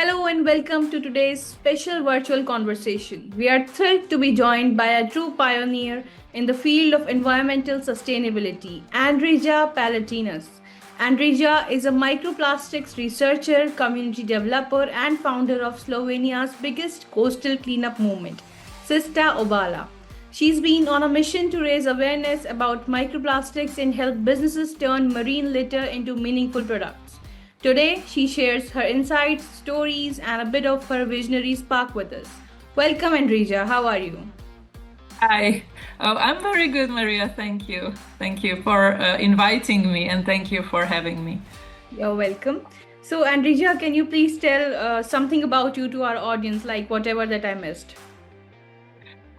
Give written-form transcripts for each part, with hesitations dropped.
Hello and welcome to today's special virtual conversation. We are thrilled to be joined by a true pioneer in the field of environmental sustainability, Andreja Palatinus. Andreja is a microplastics researcher, community developer, and founder of Slovenia's biggest coastal cleanup movement, Čista Obala. She's been on a mission to raise awareness about microplastics and help businesses turn marine litter into meaningful products. Today, she shares her insights, stories, and a bit of her visionary spark with us. Welcome, Andreja. How are you? Hi, I'm very good, Maria. Thank you. Thank you for inviting me, and thank you for having me. You're welcome. So, Andreja, can you please tell something about you to our audience, like whatever that I missed?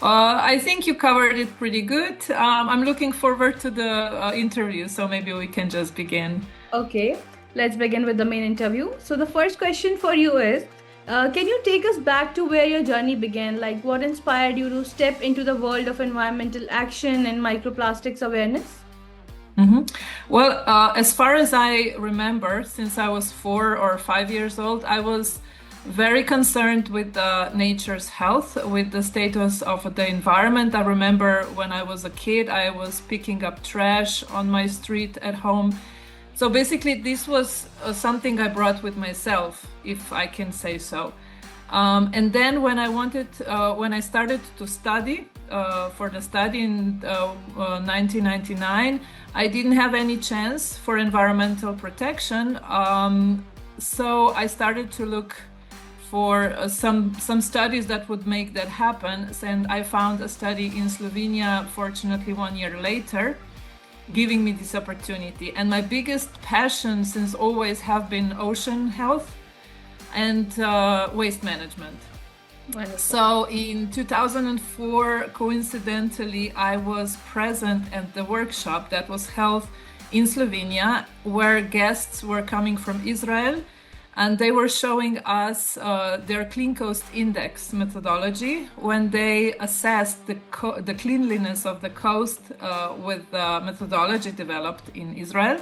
I think you covered it pretty good. I'm looking forward to the interview, so maybe we can just begin. Okay, let's begin with the main interview. So, the first question for you is, can you take us back to where your journey began? Like, what inspired you to step into the world of environmental action and microplastics awareness? Well, as far as I remember, since I was 4 or 5 years old, I was very concerned with nature's health, with the status of the environment. I remember when I was a kid, I was picking up trash on my street at home. So basically, this was something I brought with myself, if I can say so. And then when I started to study for the study in 1999, I didn't have any chance for environmental protection. So I started to look for some studies that would make that happen. And I found a study in Slovenia, fortunately 1 year later, giving me this opportunity. And my biggest passion since always have been ocean health and waste management. Wonderful. So in 2004, coincidentally, I was present at the workshop that was held in Slovenia, where guests were coming from Israel, and they were showing us their Clean Coast Index methodology when they assessed the cleanliness of the coast with the methodology developed in Israel.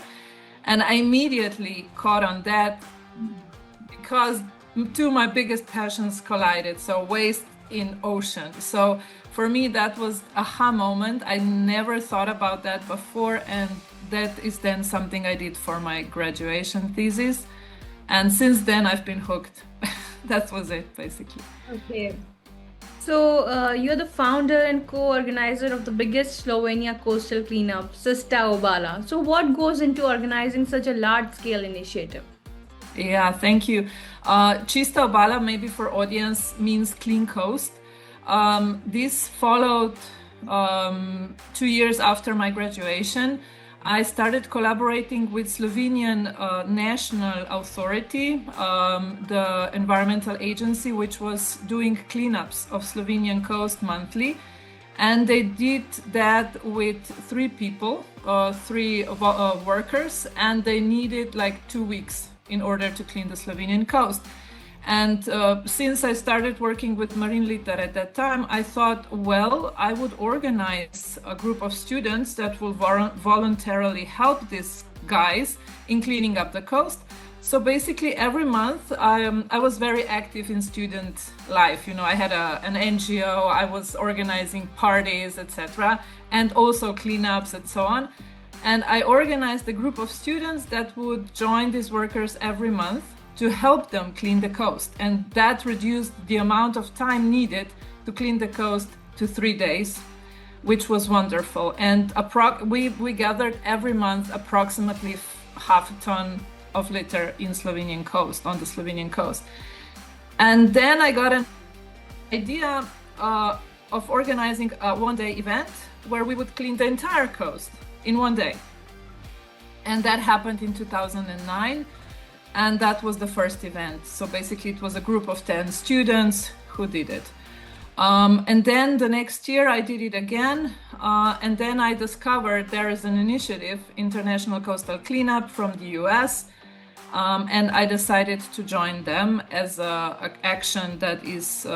And I immediately caught on that because two of my biggest passions collided, so waste in ocean. So for me, that was an aha moment. I never thought about that before, and that is then something I did for my graduation thesis. And since then, I've been hooked. That was it, basically. Okay. So, you're the founder and co-organizer of the biggest Slovenia coastal cleanup, Čista Obala. So, what goes into organizing such a large-scale initiative? Yeah, thank you. Čista Obala, maybe for audience, means clean coast. This followed 2 years after my graduation. I started collaborating with Slovenian National Authority, the environmental agency, which was doing cleanups of Slovenian coast monthly. And they did that with 3 people, 3 workers, and they needed like 2 weeks in order to clean the Slovenian coast. And since I started working with marine litter at that time, I thought, well, I would organize a group of students that will voluntarily help these guys in cleaning up the coast. So basically every month I was very active in student life. You know, I had an NGO, I was organizing parties, etc., and also cleanups and so on. And I organized a group of students that would join these workers every month to help them clean the coast. And that reduced the amount of time needed to clean the coast to 3 days, which was wonderful. And we gathered every month approximately half a ton of litter in Slovenian coast, on the Slovenian coast. And then I got an idea of organizing a one-day event where we would clean the entire coast in 1 day. And that happened in 2009. And that was the first event. So basically it was a group of 10 students who did it. And then the next year I did it again. And then I discovered there is an initiative, International Coastal Cleanup from the US. And I decided to join them as an action that is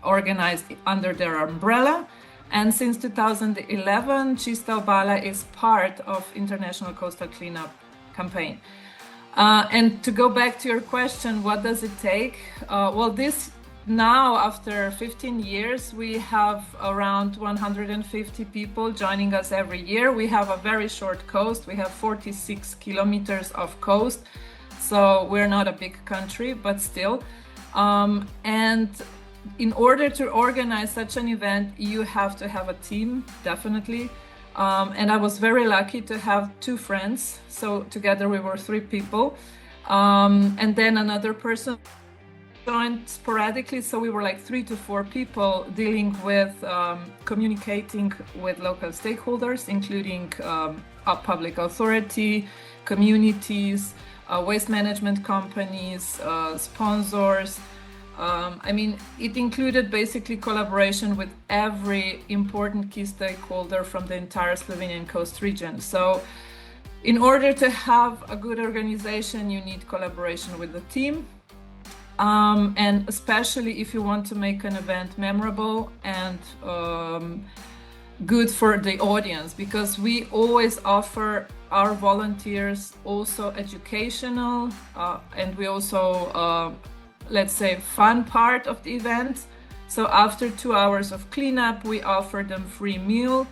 organized under their umbrella. And since 2011, Čista Obala is part of International Coastal Cleanup campaign. And to go back to your question, what does it take? Well, this now, after 15 years, we have around 150 people joining us every year. We have a very short coast. We have 46 kilometers of coast. So we're not a big country, but still. And in order to organize such an event, you have to have a team, definitely. And I was very lucky to have two friends. So together we were 3 people. And then another person joined sporadically. So we were like 3 to 4 people dealing with communicating with local stakeholders, including a public authority, communities, waste management companies, sponsors. I mean, it included basically collaboration with every important key stakeholder from the entire Slovenian coast region. So in order to have a good organization, you need collaboration with the team. And especially if you want to make an event memorable and good for the audience, because we always offer our volunteers also educational and we also let's say fun part of the event. So after 2 hours of cleanup, we offer them free meal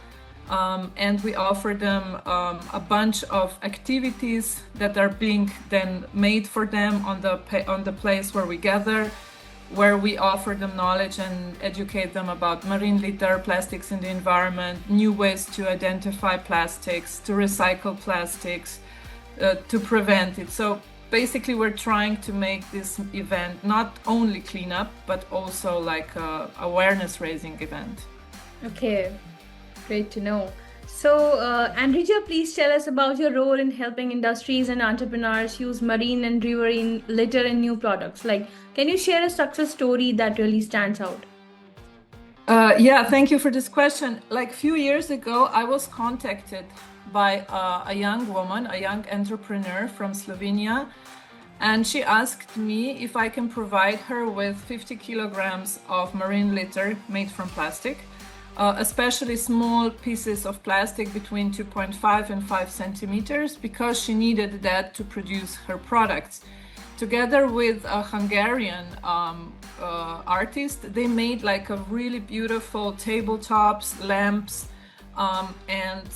and we offer them a bunch of activities that are being then made for them on the place where we gather, where we offer them knowledge and educate them about marine litter, plastics in the environment, new ways to identify plastics, to recycle plastics, to prevent it. So basically we're trying to make this event not only cleanup, but also like a awareness raising event. Okay, great to know. So, Andreja, please tell us about your role in helping industries and entrepreneurs use marine and riverine litter in new products. Like, can you share a success story that really stands out? Yeah, thank you for this question. Like a few years ago, I was contacted by a young woman, a young entrepreneur from Slovenia, and she asked me if I can provide her with 50 kilograms of marine litter made from plastic, especially small pieces of plastic between 2.5 and 5 centimeters, because she needed that to produce her products. Together with a Hungarian artist, they made like a really beautiful tabletops, lamps, and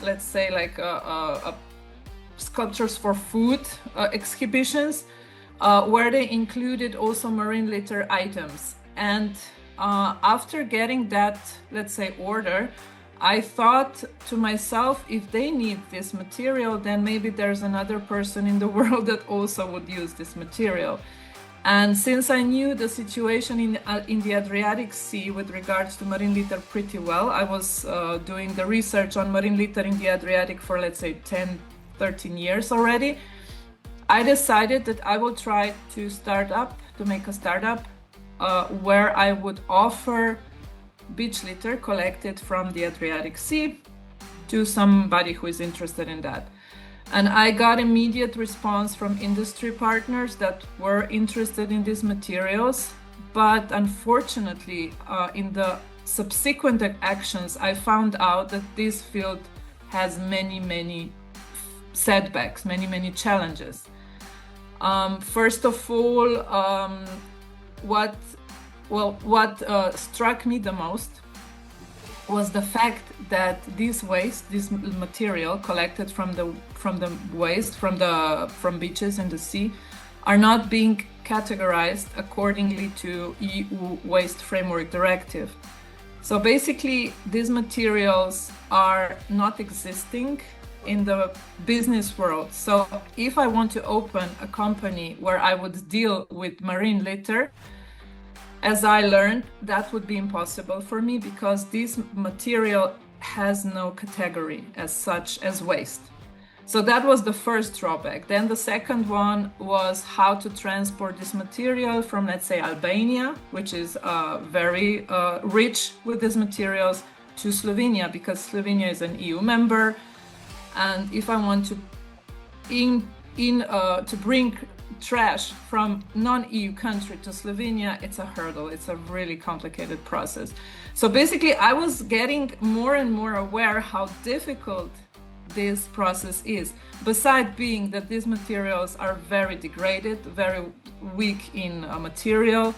let's say like sculptures for food exhibitions, where they included also marine litter items. And after getting that, let's say, order, I thought to myself, if they need this material, then maybe there's another person in the world that also would use this material. And since I knew the situation in the Adriatic Sea with regards to marine litter pretty well, I was doing the research on marine litter in the Adriatic for, let's say, 10, 13 years already. I decided that I will try to make a startup where I would offer beach litter collected from the Adriatic Sea to somebody who is interested in that. And I got immediate response from industry partners that were interested in these materials. But unfortunately, in the subsequent actions, I found out that this field has many setbacks, many challenges. First of all, what struck me the most was the fact that this waste, this material collected from beaches and the sea, are not being categorized accordingly to EU Waste Framework Directive. So basically, these materials are not existing in the business world. So if I want to open a company where I would deal with marine litter, as I learned, that would be impossible for me because this material has no category as such as waste. So that was the first drawback. Then the second one was how to transport this material from, let's say, Albania, which is very rich with these materials, to Slovenia, because Slovenia is an EU member. And if I want to bring trash from non-EU country to Slovenia, it's a hurdle. It's a really complicated process. So basically, I was getting more and more aware how difficult this process is. Besides being that these materials are very degraded, very weak in material,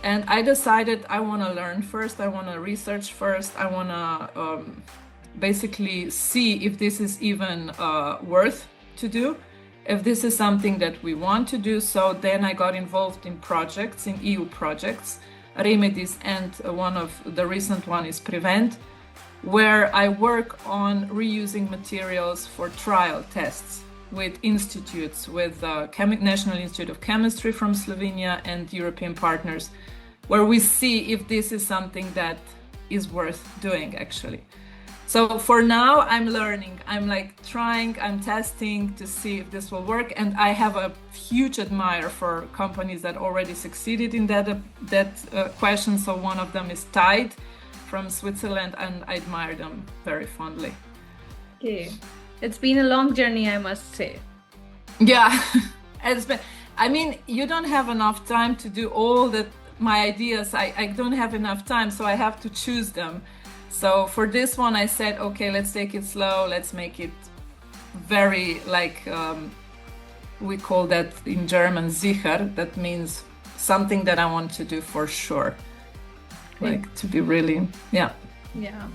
and I decided I want to learn first, I want to research first, I want to basically see if this is even worth to do, if this is something that we want to do. So then I got involved in projects, in EU projects, remedies, and one of the recent one is Prevent, where I work on reusing materials for trial tests with institutes, with National Institute of Chemistry from Slovenia and European partners, where we see if this is something that is worth doing actually. So for now, I'm learning, I'm like trying, I'm testing to see if this will work. And I have a huge admire for companies that already succeeded in that question. So one of them is Tide from Switzerland, and I admire them very fondly. Okay. It's been a long journey, I must say. Yeah, it's been, I mean, you don't have enough time to do all my ideas. I don't have enough time, so I have to choose them. So for this one, I said, okay, let's take it slow. Let's make it very like, we call that in German, sicher. That means something that I want to do for sure. Like to be really, yeah. Yeah.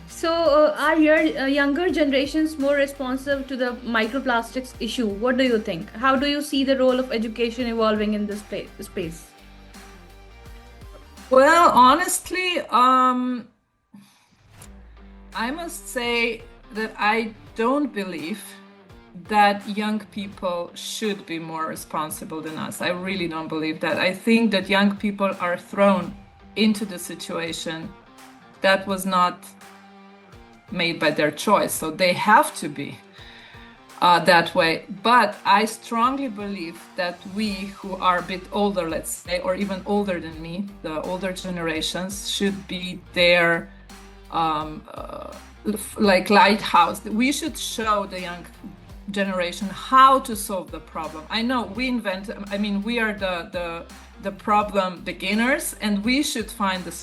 So are your younger generations more responsive to the microplastics issue? What do you think? How do you see the role of education evolving in this space? Well, honestly, I must say that I don't believe that young people should be more responsible than us. I really don't believe that. I think that young people are thrown into the situation that was not made by their choice. So they have to be that way. But I strongly believe that we who are a bit older, let's say, or even older than me, the older generations, should be their like lighthouse. We should show the young generation how to solve the problem. I know we are the problem beginners, and we should find the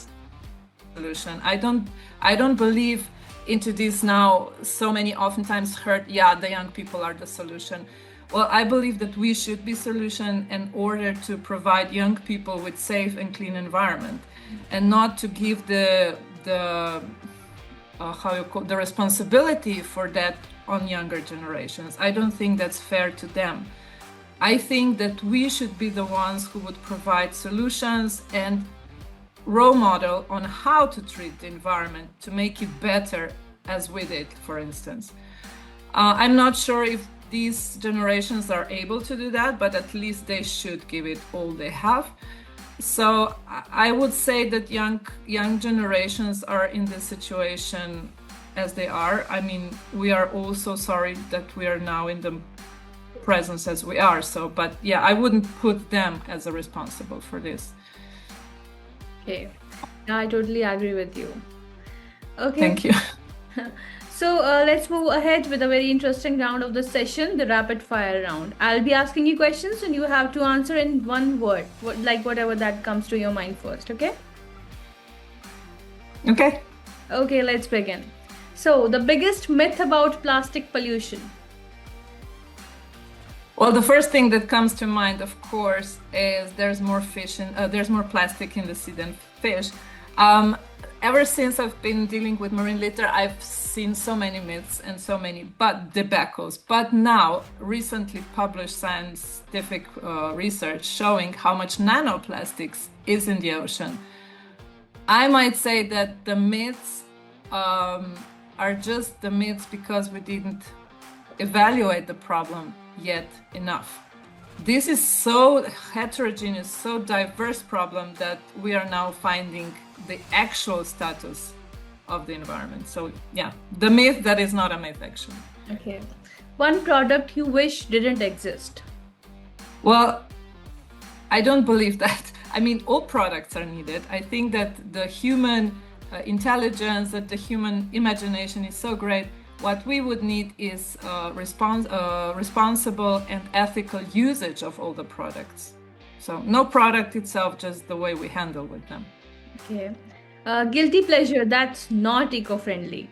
solution. I don't believe into this now. So many oftentimes heard, yeah, the young people are the solution. Well, I believe that we should be solution in order to provide young people with safe and clean environment, and not to give the responsibility for that on younger generations. I don't think that's fair to them. I think that we should be the ones who would provide solutions and role model on how to treat the environment to make it better, as we did, for instance. I'm not sure if these generations are able to do that, but at least they should give it all they have. So I would say that young generations are in this situation as they are. I mean, we are also sorry that we are now in the presence as we are. So, but yeah, I wouldn't put them as a responsible for this. Okay, I totally agree with you. Okay. Thank you. So let's move ahead with a very interesting round of the session, the rapid fire round. I'll be asking you questions and you have to answer in one word, like whatever that comes to your mind first, okay? Okay. Okay, let's begin. So, the biggest myth about plastic pollution? Well, the first thing that comes to mind, of course, is there's more plastic in the sea than fish. Ever since I've been dealing with marine litter, I've seen so many myths and so many debacles. But now, recently published scientific research showing how much nanoplastics is in the ocean. I might say that the myths are just the myths because we didn't evaluate the problem yet enough. This is so heterogeneous, so diverse problem that we are now finding the actual status of the environment. So yeah, the myth that is not a myth actually. Okay. One product you wish didn't exist? Well, I don't believe that. I mean, all products are needed. I think that the human intelligence, that the human imagination is so great. What we would need is responsible and ethical usage of all the products. So no product itself, just the way we handle with them. Okay. Guilty pleasure that's not eco-friendly?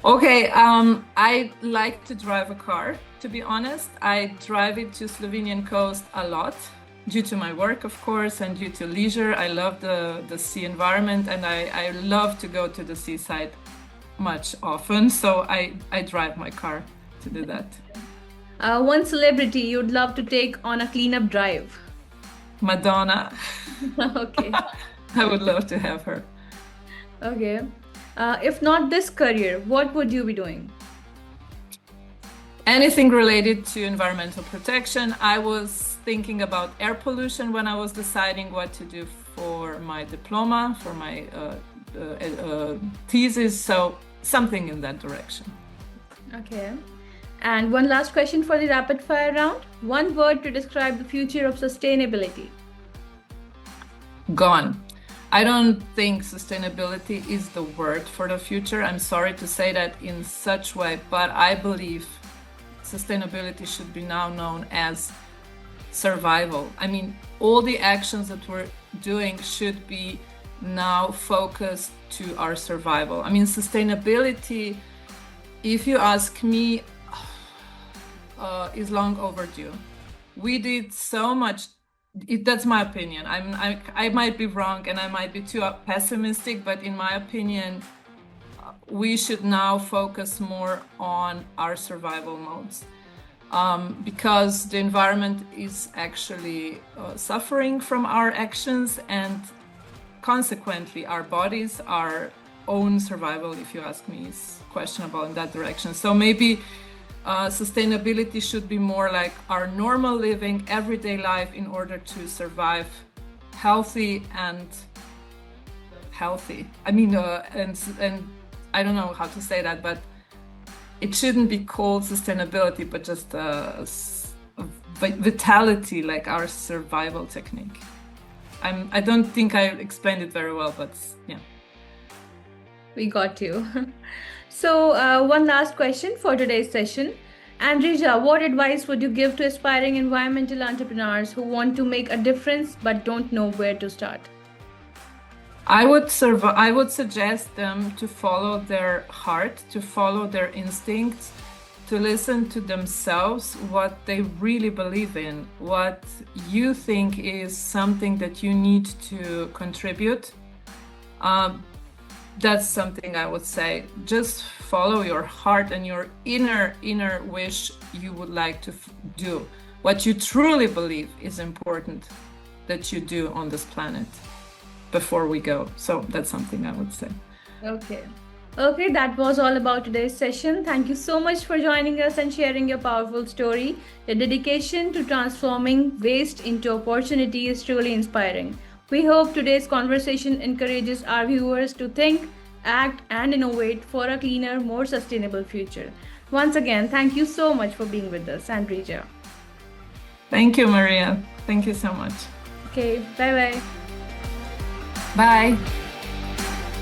Okay, I like to drive a car, to be honest. I drive it to Slovenian coast a lot due to my work, of course, and due to leisure. I love the sea environment, and I love to go to the seaside much often. So I drive my car to do that. One celebrity you'd love to take on a cleanup drive. Madonna. Okay. I would love to have her. Okay. If not this career, what would you be doing? Anything related to environmental protection. I was thinking about air pollution when I was deciding what to do for my diploma, for my thesis, so something in that direction. Okay. And one last question for the rapid fire round. One word to describe the future of sustainability. Gone. I don't think sustainability is the word for the future. I'm sorry to say that in such way, but I believe sustainability should be now known as survival. I mean, all the actions that we're doing should be now focused to our survival. I mean, sustainability, if you ask me, is long overdue. We did so much. That's my opinion. I might be wrong and I might be too pessimistic, but in my opinion, we should now focus more on our survival modes, because the environment is actually suffering from our actions, and consequently our bodies, our own survival, if you ask me, is questionable in that direction. So maybe sustainability should be more like our normal living, everyday life, in order to survive healthy and healthy. I mean, and I don't know how to say that, but it shouldn't be called sustainability, but just vitality, like our survival technique. I don't think I explained it very well, but yeah. We got you. So one last question for today's session. Andreja, what advice would you give to aspiring environmental entrepreneurs who want to make a difference but don't know where to start? I would suggest them to follow their heart, to follow their instincts, to listen to themselves, what they really believe in, what you think is something that you need to contribute. That's something I would say. Just follow your heart and your inner wish you would like to do. What you truly believe is important that you do on this planet before we go. So that's something I would say. Okay, that was all about today's session. Thank you so much for joining us and sharing your powerful story. Your dedication to transforming waste into opportunity is truly inspiring. We hope today's conversation encourages our viewers to think, act, and innovate for a cleaner, more sustainable future. Once again, thank you so much for being with us, Andreja. Thank you, Maria. Thank you so much. Okay, bye-bye. Bye.